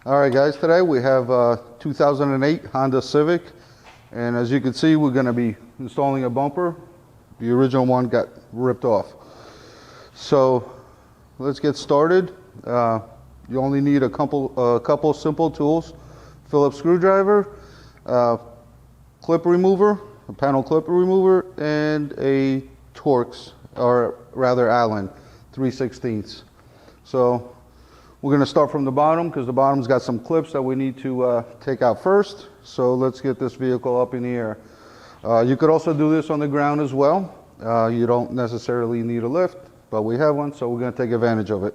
All right, guys, today we have a 2008 Honda Civic, and as you can see, we're going to be installing a bumper. The original one got ripped off. So let's get started. You only need a couple simple tools: Phillips screwdriver, clip remover, a panel clip remover, and a Torx, or rather Allen 3/16. So we're going to start from the bottom because the bottom's got some clips that we need to take out first. So let's get this vehicle up in the air. You could also do this on the ground as well. You don't necessarily need a lift, but we have one, so we're going to take advantage of it.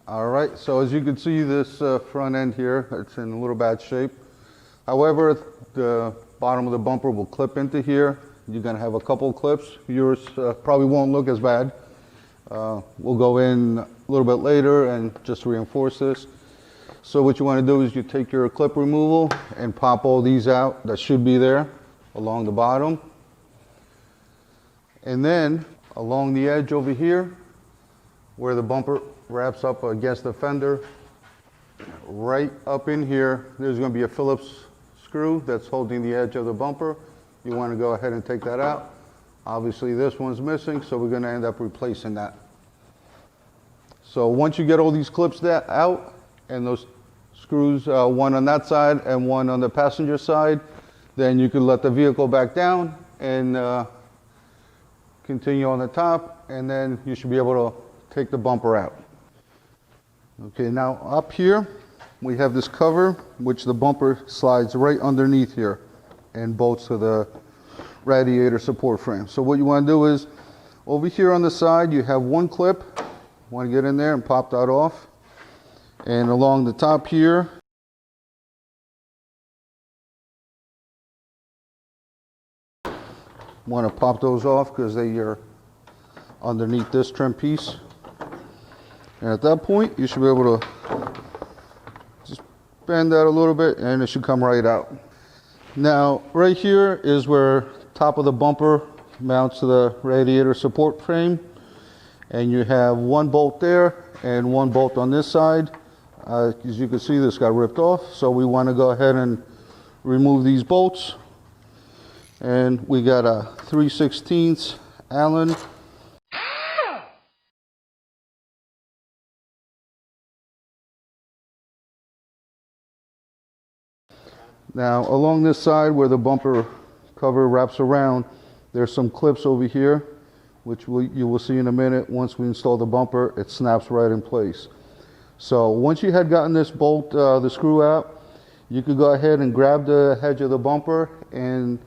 All right, so as you can see, this front end here, it's in a little bad shape. However, the bottom of the bumper will clip into here. You're going to have a couple clips. Yours probably won't look as bad. We'll go in a little bit later and just reinforce this. So what you want to do is you take your clip removal and pop all these out that should be there along the bottom. And then along the edge over here, where the bumper wraps up against the fender, right up in here, there's going to be a Phillips screw that's holding the edge of the bumper. You want to go ahead and take that out. Obviously this one's missing, so we're going to end up replacing that. So once you get all these clips out and those screws, one on that side and one on the passenger side, then you can let the vehicle back down and continue on the top, and then you should be able to take the bumper out. Okay, now up here we have this cover which the bumper slides right underneath here and bolts to the radiator support frame. So what you want to do is over here on the side you have one clip. You want to get in there and pop that off, and along the top here want to pop those off because they are underneath this trim piece. And at that point, you should be able to just bend that a little bit and it should come right out. Now, right here is where top of the bumper mounts to the radiator support frame. And you have one bolt there and one bolt on this side. As you can see, this got ripped off. So we want to go ahead and remove these bolts. And we got a 3/16 Allen. Now along this side where the bumper cover wraps around, there's some clips over here, which you will see in a minute. Once we install the bumper, it snaps right in place. So once you had gotten this bolt, the screw out, you could go ahead and grab the edge of the bumper and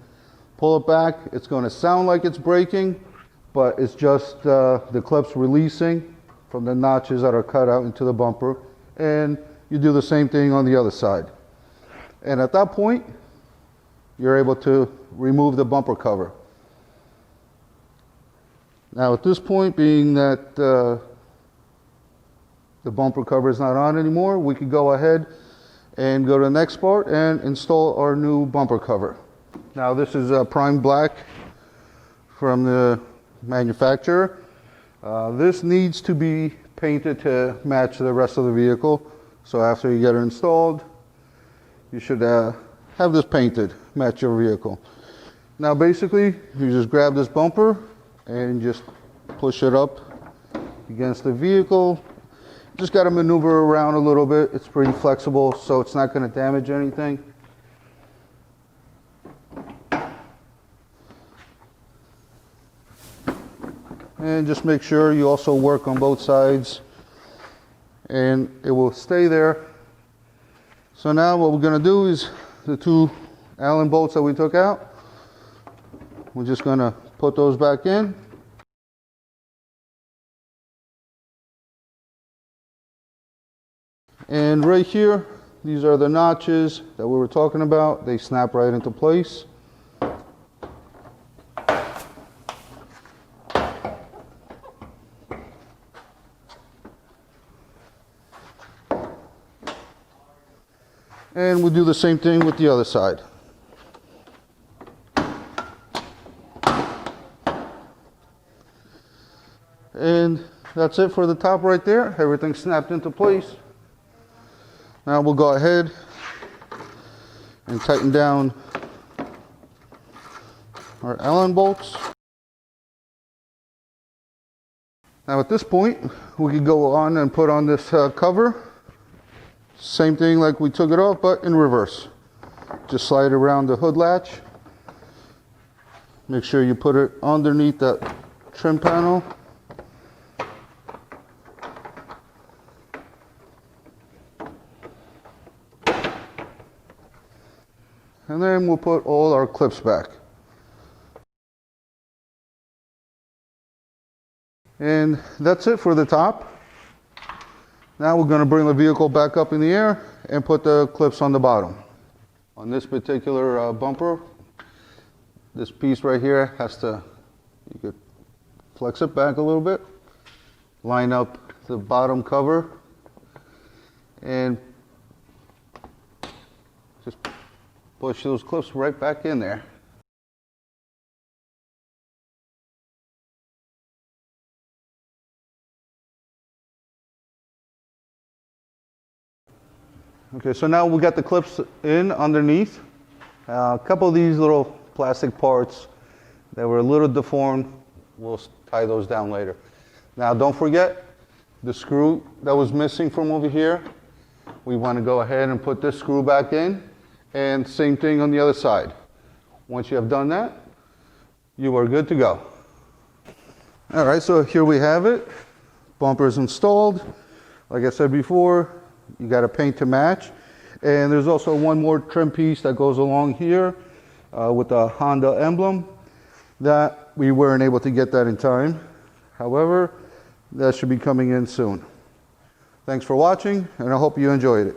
pull it back. It's going to sound like it's breaking, but it's just the clips releasing from the notches that are cut out into the bumper. And you do the same thing on the other side. And at that point, you're able to remove the bumper cover. Now at this point, being that the bumper cover is not on anymore, we can go ahead and go to the next part and install our new bumper cover. Now this is prime black from the manufacturer. This needs to be painted to match the rest of the vehicle. So after you get it installed, you should have this painted, match your vehicle. Now basically, you just grab this bumper and just push it up against the vehicle. Just got to maneuver around a little bit. It's pretty flexible, so it's not going to damage anything. And just make sure you also work on both sides, and it will stay there. So now what we're going to do is the two Allen bolts that we took out, we're just going to put those back in. And right here, these are the notches that we were talking about. They snap right into place. And we do the same thing with the other side. And that's it for the top right there. Everything snapped into place. Now we'll go ahead and tighten down our Allen bolts. Now at this point, we can go on and put on this cover. Same thing like we took it off, but in reverse. Just slide around the hood latch. Make sure you put it underneath that trim panel. And then we'll put all our clips back. And that's it for the top. Now we're going to bring the vehicle back up in the air and put the clips on the bottom. On this particular bumper, this piece right here has to, you could flex it back a little bit, line up the bottom cover, and just push those clips right back in there. Okay, so now we got the clips in underneath. A couple of these little plastic parts that were a little deformed, we'll tie those down later. Now don't forget the screw that was missing from over here. We want to go ahead and put this screw back in, and same thing on the other side. Once you have done that, you are good to go. All right, so here we have it. Bumper is installed. Like I said before, you got to paint to match. And there's also one more trim piece that goes along here with the Honda emblem that we weren't able to get that in time. However, that should be coming in soon. Thanks for watching, and I hope you enjoyed it.